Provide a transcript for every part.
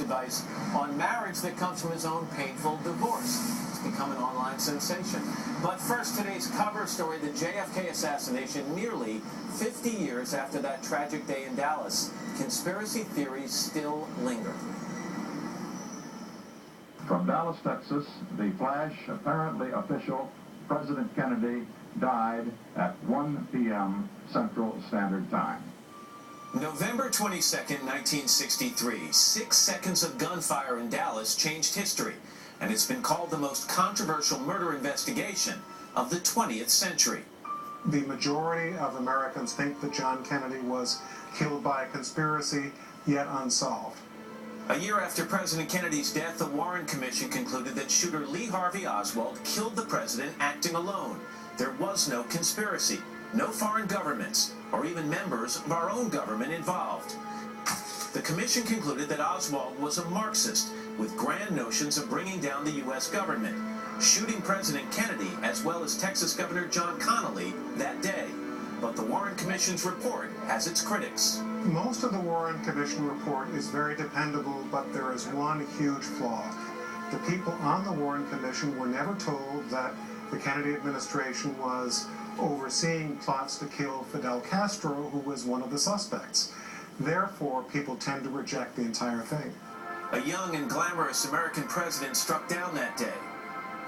advice on marriage that comes from his own painful divorce. It's become an online sensation. But first, today's cover story, the JFK assassination, nearly 50 years after that tragic day in Dallas. Conspiracy theories still linger. From Dallas, Texas, the flash, apparently official, President Kennedy died at 1 p.m. Central Standard Time. November 22nd, 1963. 6 seconds of gunfire in Dallas changed history, and it's been called the most controversial murder investigation of the 20th century. The majority of Americans think that John Kennedy was killed by a conspiracy, yet unsolved. A year after President Kennedy's death, the Warren Commission concluded that shooter Lee Harvey Oswald killed the president acting alone. There was no conspiracy, no foreign governments, or even members of our own government involved. The commission concluded that Oswald was a Marxist with grand notions of bringing down the U.S. government, shooting President Kennedy as well as Texas Governor John Connally that day. But the Warren Commission's report has its critics. Most of the Warren Commission report is very dependable, but there is one huge flaw. The people on the Warren Commission were never told that the Kennedy administration was overseeing plots to kill Fidel Castro, who was one of the suspects. Therefore, people tend to reject the entire thing. A young and glamorous American president struck down that day.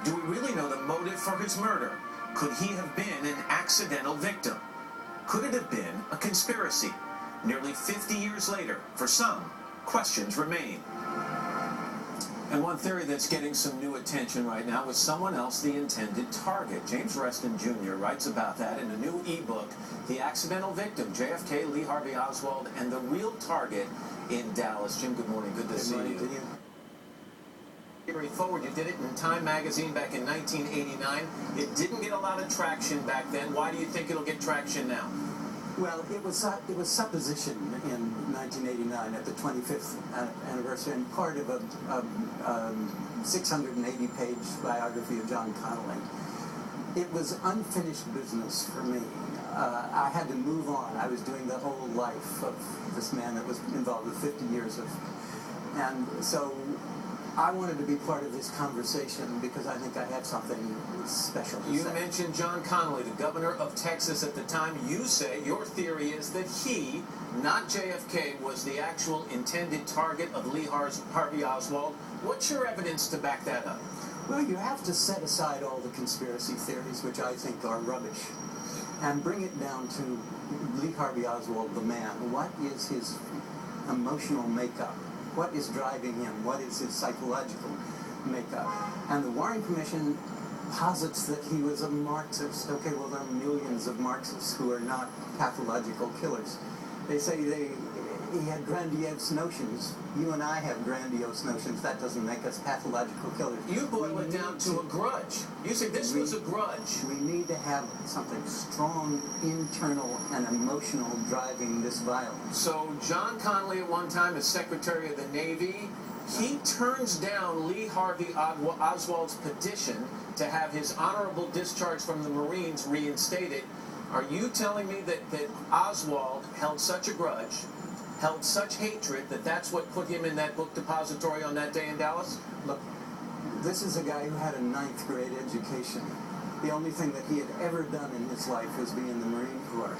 Do we really know the motive for his murder? Could he have been an accidental victim? Could it have been a conspiracy? Nearly 50 years later, for some, questions remain. And one theory that's getting some new attention right now is someone else the intended target. James Reston Jr. writes about that in a new ebook, The Accidental Victim, JFK, Lee Harvey Oswald, and the Real Target in Dallas. Jim, good morning. Good to see you. Forward, you did it in Time magazine back in 1989. It didn't get a lot of traction back then. Why do you think it'll get traction now? Well, it was supposition in 1989 at the 25th anniversary, and part of a 680-page biography of John Connally. It was unfinished business for me. I had to move on. I was doing the whole life of this man that was involved with 50 years of, and so I wanted to be part of this conversation because I think I had something special to say. You mentioned John Connally, the governor of Texas at the time. You say your theory is that he, not JFK, was the actual intended target of Lee Harvey Oswald. What's your evidence to back that up? Well, you have to set aside all the conspiracy theories, which I think are rubbish, and bring it down to Lee Harvey Oswald, the man. What is his emotional makeup? What is driving him? What is his psychological makeup? And the Warren Commission posits that he was a Marxist. Okay, well, there are millions of Marxists who are not pathological killers. They say he had grandiose notions. You and I have grandiose notions. That doesn't make us pathological killers. You boil it down to a grudge. You say this was a grudge. We need to have something strong, internal, and emotional driving this violence. So John Connally at one time as Secretary of the Navy, he turns down Lee Harvey Oswald's petition to have his honorable discharge from the Marines reinstated. Are you telling me that Oswald held such a grudge, held such hatred, that that's what put him in that book depository on that day in Dallas? Look, this is a guy who had a 9th grade education. The only thing that he had ever done in his life was be in the Marine Corps.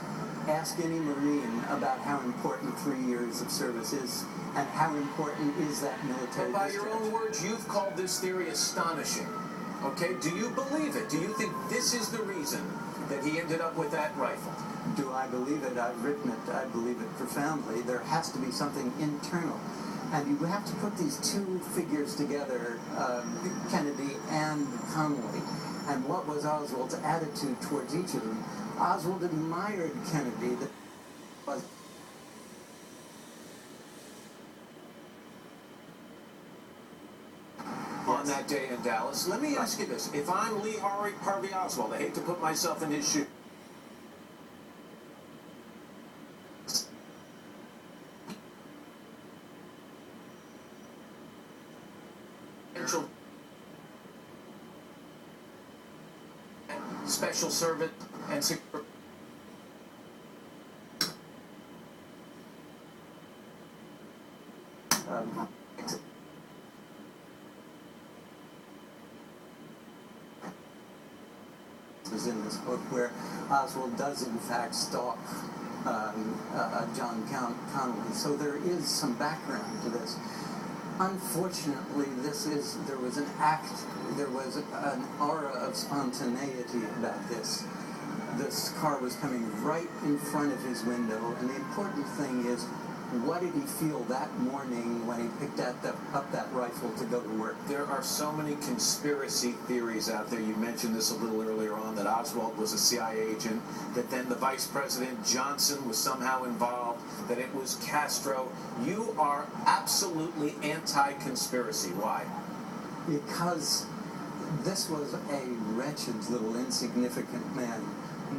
Ask any Marine about how important 3 years of service is and how important is that military discharge. By your own words, you've called this theory astonishing. Okay, do you believe it? Do you think this is the reason that he ended up with that rifle? Do I believe it? I've written it. I believe it profoundly. There has to be something internal. And you have to put these two figures together, Kennedy and Connally. And what was Oswald's attitude towards each of them? Oswald admired Kennedy. That was on that day in Dallas. Let me ask you this. If I'm Lee Harvey Oswald, I hate to put myself in his shoes. Special service and security. passages in this book where Oswald does in fact stalk John Connolly. So there is some background to this. Unfortunately, there was an aura of spontaneity about this. This car was coming right in front of his window, and the important thing is, what did he feel that morning when he picked up that rifle to go to work? There are so many conspiracy theories out there. You mentioned this a little earlier on, that Oswald was a CIA agent, that then the Vice President Johnson was somehow involved, that it was Castro. You are absolutely anti-conspiracy. Why? Because this was a wretched little insignificant man.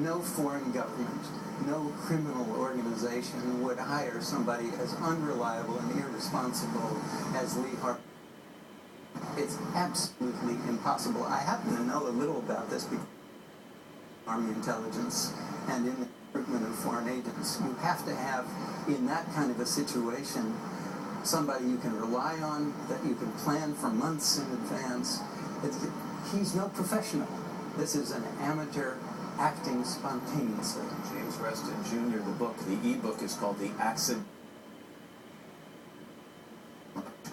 No foreign government, no criminal organization would hire somebody as unreliable and irresponsible as Lee Harvey. It's absolutely impossible. I happen to know a little about this because Army intelligence and in the recruitment of foreign agents. You have to have, in that kind of a situation, somebody you can rely on, that you can plan for months in advance. He's no professional. This is an amateur acting spontaneously. James Reston Jr., the e-book is called The Accident.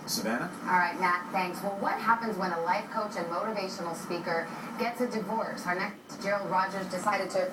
Savannah? All right, Matt, thanks. Well, what happens when a life coach and motivational speaker gets a divorce? Our next, Gerald Rogers decided to